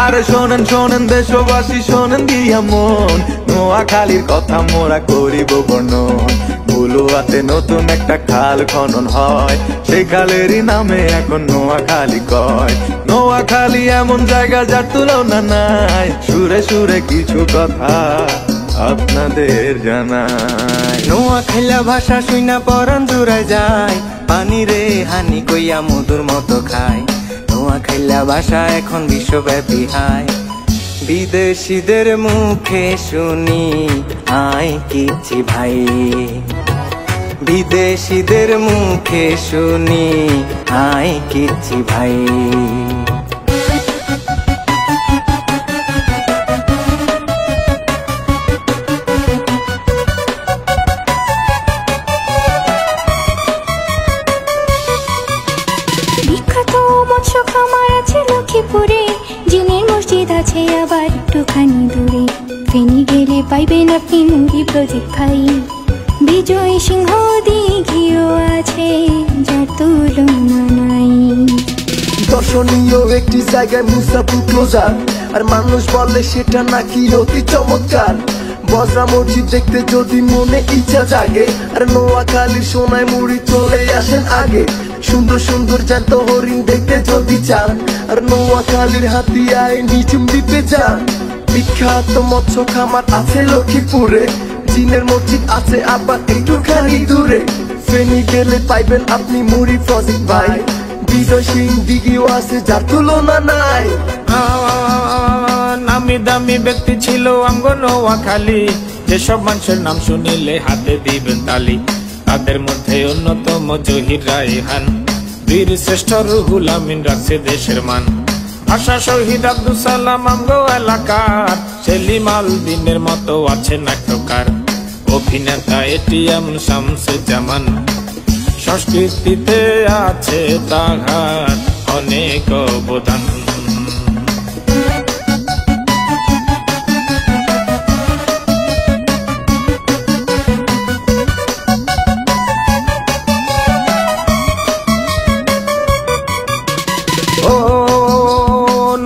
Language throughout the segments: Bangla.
আরে শোনেন শোনেন দেশবাসী শোনেন দিয়া মন, নোয়াখালীর কথা মোরা করিব বর্ণন। বুলুয়াতে নতুন একটা খাল খনন হয়, সেই খালেরই নামে এখন নোয়াখালী কয়। নোয়াখালী এমন জায়গা যার তুলনা নাই, সুরে সুরে কিছু কথা আপনাদের জানাই। নোয়াখাইলা ভাষা শুইনা পরান জুড়ায় যায়, পানি রে হানি কইয়া মধুর মতো খায়। নোয়াখাইলা ভাষা এখন বিশ্বব্যাপী হায়, বিদেশিদের মুখে শুনি আয় কিছি ভাই। বিদেশিদের মুখে শুনি আয় কিছি ভাই। বিখ্যাত মৎস্য খামার আছে লক্ষ্মীপুরে, জিনের মসজিদ আছে আবার একটুখানি দূরে। ফেনী গেলে পাইবেন আপনি মুড়ি প্রজেক্ট ভাই, বিজয় সিংহ দিঘিও আছে যার তুলনা নাই। দর্শনীয় একটি জায়গায় মুসাফির ক্লোজার, আর মানুষ বলে সেটা নাকি অতি চমৎকার। বজরা মসজিদ দেখতে যদি মনে ইচ্ছা জাগে, আর নোয়াখালীর সোনায় মুড়ি চলে আসেন আগে। সুন্দর সুন্দর জ্যান্ত হরিণ দেখতে যদি চান, আর নোয়াখালীর হাতিয়ায় নিঝুম দ্বীপে যান। বিখ্যাত মৎস্য খামার আছে লক্ষ্মীপুরে, জিনের মসজিদ আছে আবার একটুখানি দূরে। ফেনী গেলে পাইবেন আপনি মুড়ি প্রজেক্ট ভাই, বিজয় সিং দিঘিও আছে যার তুলনা নাই। নামি দামি ব্যক্তি ছিল আমগো নোয়াখালী, যেসব মানুষের নাম শুনিলে হাতে দিবেন তালি। তাদের মধ্যে অন্যতম জহির রায়হান, বীর শ্রেষ্ঠ রুহুল আমিন রাখছে দেশের মান। ভাষা শহীদ আব্দুল সালাম আমগো এলাকার, সেলিম আল দিনের মতো আছে নাট্যকার। অভিনেতা এটিএম শামসুজ্জামান, সংস্কৃতিতে আছে তাহার অনেক অবদান।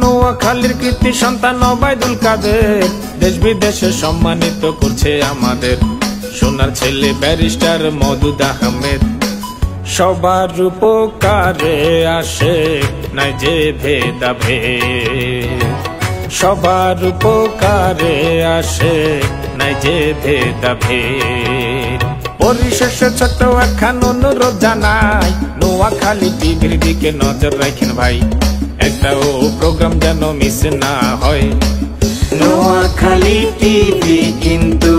নোয়াখালীর কৃতি সন্তান ওবায়দুল কাদের, দেশ বিদেশে সম্মানিত করছে আমাদের। সোনার ছেলে ব্যারিস্টার মওদুদ আহমেদ, সবার উপকারে আসে নাই যে ভেদাভেদ। সবার উপকারে আসে নাই যে ভেদাভেদ। পরিশেষে ছোট্ট একখান অনুরোধ জানাই, নোয়াখালী টিভির দিকে নজর রাখেন ভাই, একটাও প্রোগ্রাম যেন মিস না হয়। নোয়াখালী টিভি কিন্তু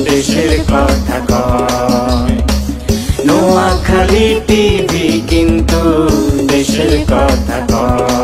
দেশের কথা কয়। নোয়াখালী টিভি কিন্তু দেশের কথা কয়।